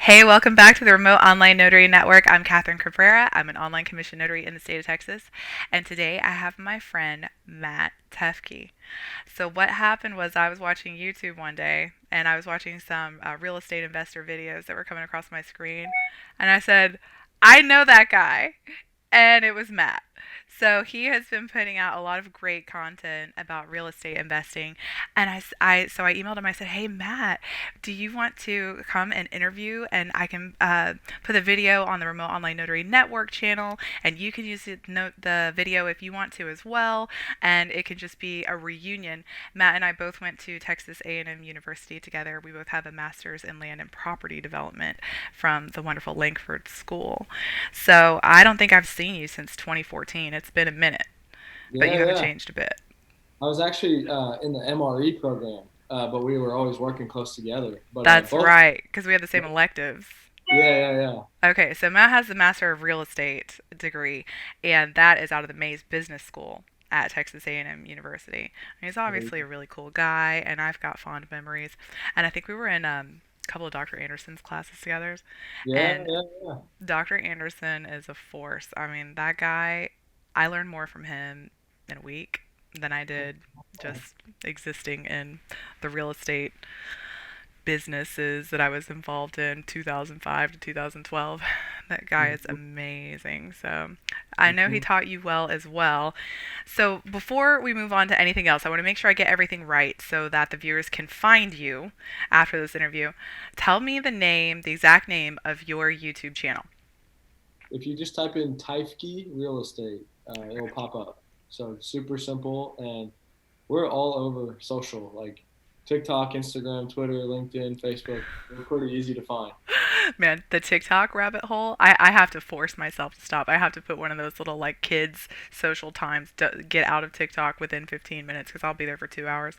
Hey, welcome back to the Remote Online Notary Network. I'm Catherine Cabrera. I'm an online commission notary in the state of Texas. And today I have my friend Matt Teifke. So, what happened was I was watching YouTube one day and I was watching some real estate investor videos that were coming across my screen. And I said, I know that guy. And it was Matt. So he has been putting out a lot of great content about real estate investing. And so I emailed him. I said, "Hey Matt, do you want to come and interview? And I can put the video on the Remote Online Notary Network channel, and you can use the video if you want to as well. And it can just be a reunion." Matt and I both went to Texas A&M University together. We both have a master's in land and property development from the wonderful Langford School. So I don't think I've seen you since 2014. It's been a minute, but you Yeah, haven't yeah. changed a bit. I was actually in the MRE program, but we were always working close together. But That's both, right, because we had the same electives. yeah, yeah, yeah. Okay, so Matt has the Master of Real Estate degree, and that is out of the Mays Business School at Texas A&M University. And he's obviously a really cool guy, and I've got fond memories. And I think we were in a couple of Dr. Anderson's classes together, Yeah, and yeah, yeah. Dr. Anderson is a force. I mean, that guy, I learned more from him in a week than I did just existing in the real estate businesses that I was involved in 2005 to 2012. That guy is Mhm, amazing. So I know he mhm. taught you well as well. So before we move on to anything else, I want to make sure I get everything right so that the viewers can find you after this interview. Tell me the name, the exact name of your YouTube channel. If you just type in Teifke real estate, it'll pop up. So super simple, and we're all over social, like TikTok, Instagram, Twitter, LinkedIn, Facebook. We're pretty easy to find. Man, the TikTok rabbit hole, I have to force myself to stop. I have to put one of those little like kids social times to get out of TikTok within 15 minutes because I'll be there for 2 hours.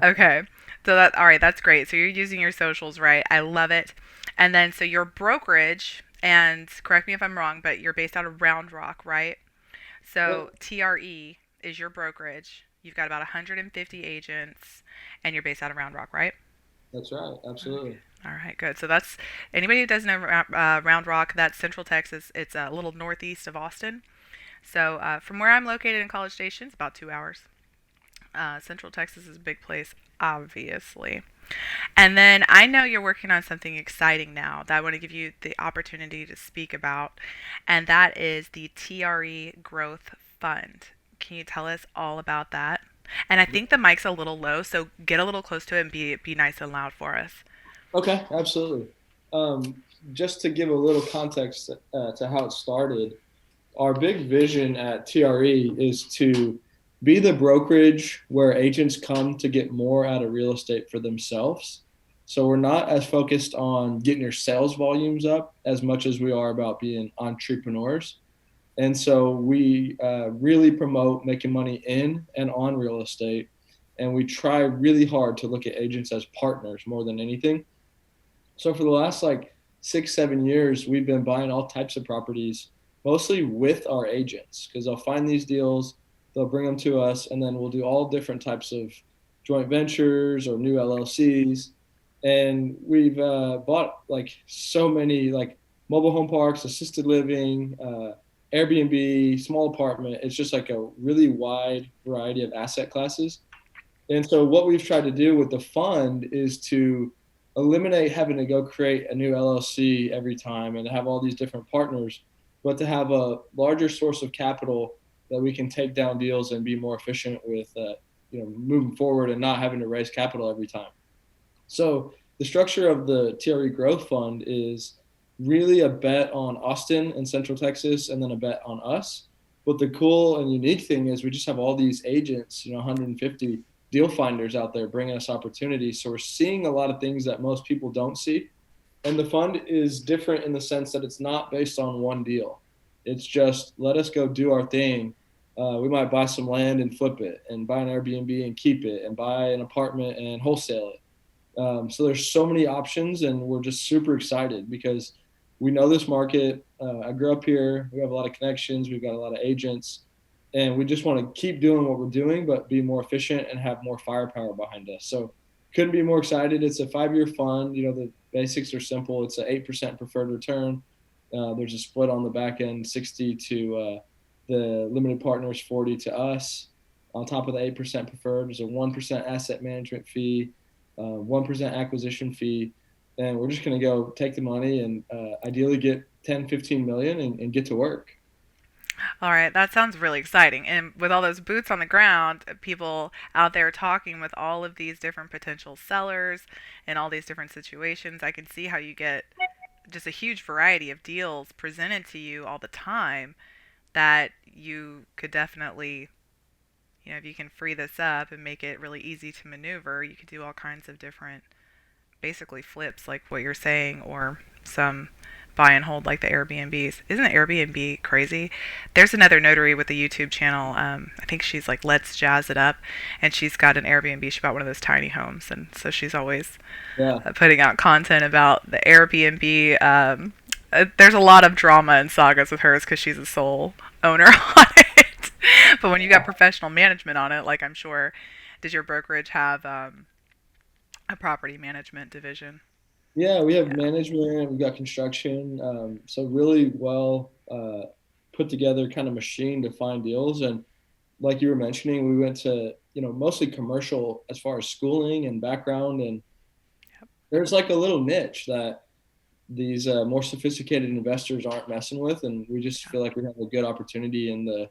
Okay. So that all right, that's great. So you're using your socials right. I love it. And then so your brokerage, and correct me if I'm wrong, but you're based out of Round Rock, right? So Yep, TRE is your brokerage. You've got about 150 agents and you're based out of Round Rock, right? that's right. Absolutely. All right, good. So that's anybody who doesn't know Round Rock, that's Central Texas. It's a little northeast of Austin. So from where I'm located in College Station, it's about 2 hours. Central Texas is a big place, obviously. And then I know you're working on something exciting now that I want to give you the opportunity to speak about, and that is the TRE Growth Fund. Can you tell us all about that? And I think the mic's a little low, so get a little close to it and be nice and loud for us. Okay, absolutely. Um, just to give a little context to how it started, our big vision at TRE is to be the brokerage where agents come to get more out of real estate for themselves. So we're not as focused on getting your sales volumes up as much as we are about being entrepreneurs. And so we really promote making money in and on real estate. And we try really hard to look at agents as partners more than anything. So for the last like 6, 7 years, we've been buying all types of properties, mostly with our agents, because they'll find these deals, they'll bring them to us, and then we'll do all different types of joint ventures or new LLCs. And we've bought like so many like mobile home parks, assisted living, Airbnb, small apartment. It's just like a really wide variety of asset classes. And so what we've tried to do with the fund is to eliminate having to go create a new LLC every time and have all these different partners, but to have a larger source of capital that we can take down deals and be more efficient with, moving forward and not having to raise capital every time. So the structure of the TRE Growth Fund is really a bet on Austin and Central Texas, and then a bet on us. But the cool and unique thing is we just have all these agents, 150 deal finders out there bringing us opportunities. So we're seeing a lot of things that most people don't see. And the fund is different in the sense that it's not based on one deal. It's just let us go do our thing. We might buy some land and flip it, and buy an Airbnb and keep it, and buy an apartment and wholesale it. So there's so many options, and we're just super excited because we know this market. I grew up here. We have a lot of connections. We've got a lot of agents, and we just want to keep doing what we're doing, but be more efficient and have more firepower behind us. So couldn't be more excited. It's a 5-year fund. The basics are simple. It's an 8% preferred return. There's a split on the back end, 60 to the limited partners, 40 to us. On top of the 8% preferred, there's a 1% asset management fee, 1% acquisition fee, and we're just going to go take the money and ideally get 10, 15 million and get to work. All right, that sounds really exciting. And with all those boots on the ground, people out there talking with all of these different potential sellers and all these different situations, I can see how you get just a huge variety of deals presented to you all the time that you could definitely, if you can free this up and make it really easy to maneuver, you could do all kinds of different basically flips like what you're saying, or some buy and hold like the Airbnbs. Isn't the Airbnb crazy? There's another notary with a YouTube channel. I think she's like Let's Jazz It Up, and she's got an Airbnb. She bought one of those tiny homes, and so she's always Yeah. putting out content about the Airbnb. There's a lot of drama and sagas with hers because she's a sole owner on it. But when you got professional management on it, like I'm sure, does your brokerage have a property management division? Yeah, we have Yeah. management, we've got construction, so really well put together kind of machine to find deals. And like you were mentioning, we went to mostly commercial as far as schooling and background, and Yep. there's like a little niche that these more sophisticated investors aren't messing with, and we just feel like we have a good opportunity in the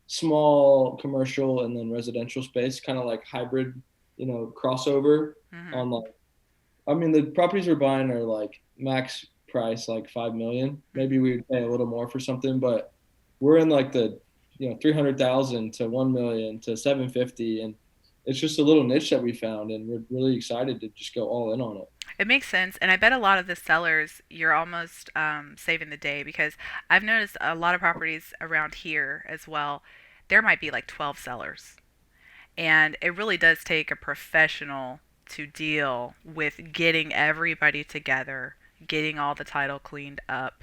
small commercial and then residential space, kind of like hybrid, crossover Mm-hmm. on like I mean, the properties we're buying are like max price, like 5 million. Maybe Mm-hmm. we would pay a little more for something, but we're in like the 300,000 to 1 million to 750, and it's just a little niche that we found, and we're really excited to just go all in on it. It makes sense, and I bet a lot of the sellers you're almost saving the day because I've noticed a lot of properties around here as well. There might be like 12 sellers, and it really does take a professional to deal with getting everybody together, getting all the title cleaned up,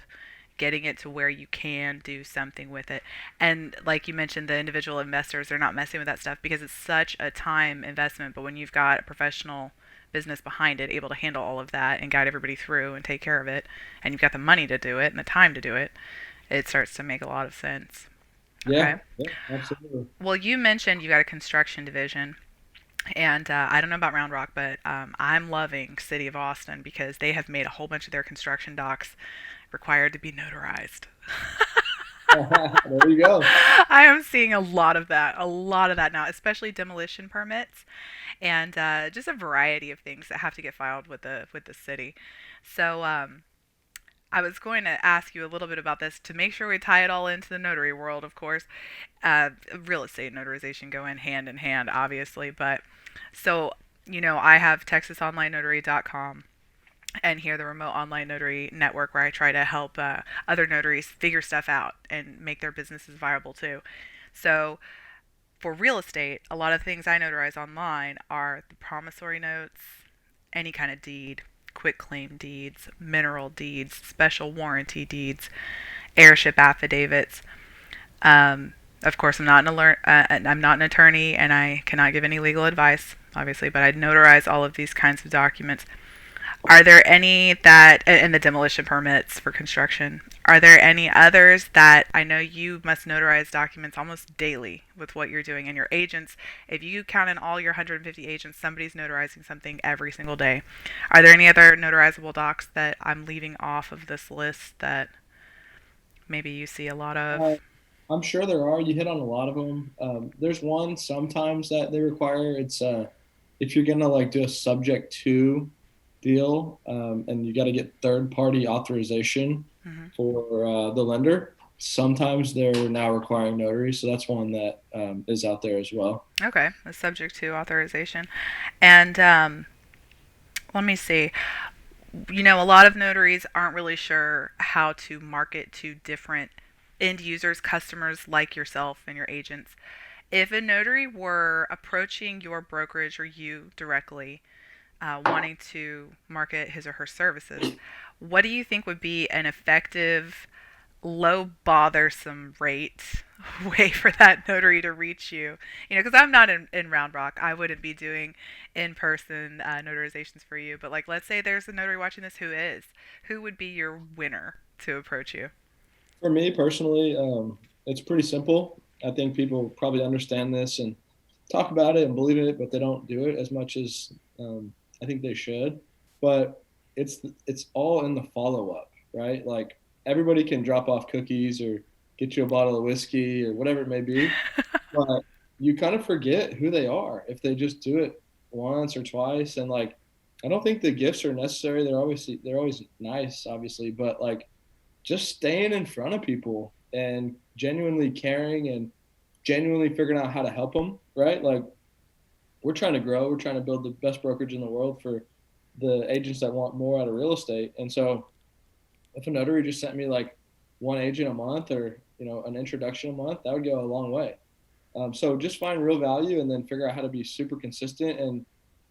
getting it to where you can do something with it. And like you mentioned, the individual investors, they're not messing with that stuff because it's such a time investment. But when you've got a professional business behind it, able to handle all of that and guide everybody through and take care of it, and you've got the money to do it and the time to do it, it starts to make a lot of sense. Yeah, Okay. yeah, absolutely. Well, you mentioned you got a construction division. And I don't know about Round Rock, but I'm loving City of Austin because they have made a whole bunch of their construction docs required to be notarized. There you go. I am seeing a lot of that now, especially demolition permits and just a variety of things that have to get filed with the city. So I was going to ask you a little bit about this to make sure we tie it all into the notary world, of course. Real estate notarization go in hand, obviously. But so, I have TexasOnlineNotary.com and here the Remote Online Notary Network where I try to help other notaries figure stuff out and make their businesses viable too. So, for real estate, a lot of things I notarize online are the promissory notes, any kind of deed, quit claim deeds, mineral deeds, special warranty deeds, heirship affidavits. Of course, I'm not an attorney, and I cannot give any legal advice, obviously. But I notarize all of these kinds of documents. Are there any that, and the demolition permits for construction, are there any others that I know you must notarize documents almost daily with what you're doing and your agents? If you count in all your 150 agents, somebody's notarizing something every single day. Are there any other notarizable docs that I'm leaving off of this list that maybe you see a lot Uh, of? I'm sure there are. You hit on a lot of them. There's one sometimes that they require. It's if you're gonna like do a subject to deal, and you got to get third party authorization Hmm. for the lender. Sometimes they're now requiring notaries, so that's one that is out there as well. Okay, a subject to authorization. And let me see. A lot of notaries aren't really sure how to market to different end users, customers like yourself and your agents. If a notary were approaching your brokerage or you directly, wanting to market his or her services, what do you think would be an effective low bothersome rate way for that notary to reach you. Because I'm not in Round Rock. I wouldn't be doing in person notarizations for you. But, like, let's say there's a notary watching this who is. Who would be your winner to approach you? For me personally, it's pretty simple. I think people probably understand this and talk about it and believe in it, but they don't do it as much as I think they should. But it's all in the follow up, right? Like everybody can drop off cookies or get you a bottle of whiskey or whatever it may be, but you kind of forget who they are if they just do it once or twice. And like, I don't think the gifts are necessary. They're always nice, obviously, but like just staying in front of people and genuinely caring and genuinely figuring out how to help them, right? Like we're trying to grow, we're trying to build the best brokerage in the world for the agents that want more out of real estate. And so if a notary just sent me like one agent a month or, an introduction a month, that would go a long way. So just find real value and then figure out how to be super consistent. And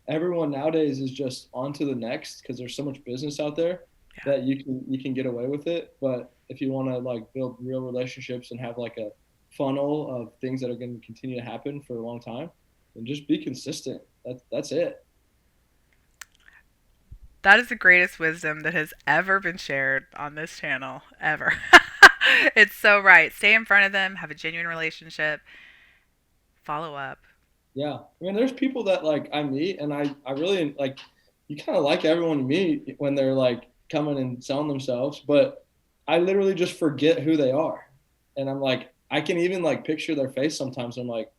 everyone nowadays is just on to the next because there's so much business out there Yeah. that you can get away with it. But if you want to like build real relationships and have like a funnel of things that are going to continue to happen for a long time, then just be consistent. That's it. That is the greatest wisdom that has ever been shared on this channel, ever. It's so right. Stay in front of them, have a genuine relationship, follow up. Yeah, I mean, there's people that like I meet, and I really like. You kind of like everyone you meet when they're like coming and selling themselves, but I literally just forget who they are, and I'm like, I can even like picture their face sometimes. I'm like,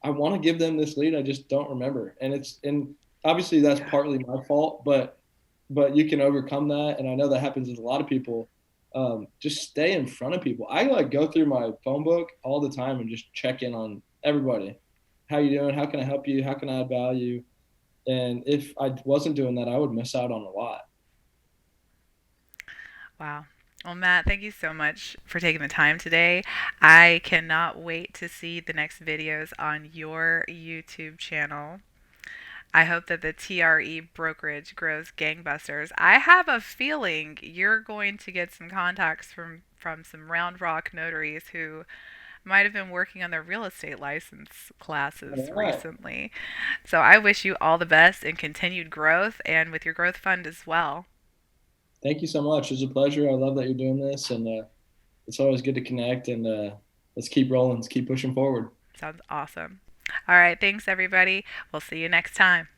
I want to give them this lead, I just don't remember, and obviously that's Yeah. partly my fault, but you can overcome that, and I know that happens with a lot of people. Just stay in front of people. I like go through my phone book all the time and just check in on everybody. How you doing? How can I help you? How can I add value? And if I wasn't doing that, I would miss out on a lot. Wow. Well, Matt, thank you so much for taking the time today. I cannot wait to see the next videos on your YouTube channel. I hope that the TRE brokerage grows gangbusters. I have a feeling you're going to get some contacts from some Round Rock notaries who might have been working on their real estate license classes All right. recently. So I wish you all the best and continued growth and with your growth fund as well. Thank you so much. It was a pleasure. I love that you're doing this, and it's always good to connect. And let's keep rolling. Let's keep pushing forward. Sounds awesome. All right, thanks everybody. We'll see you next time.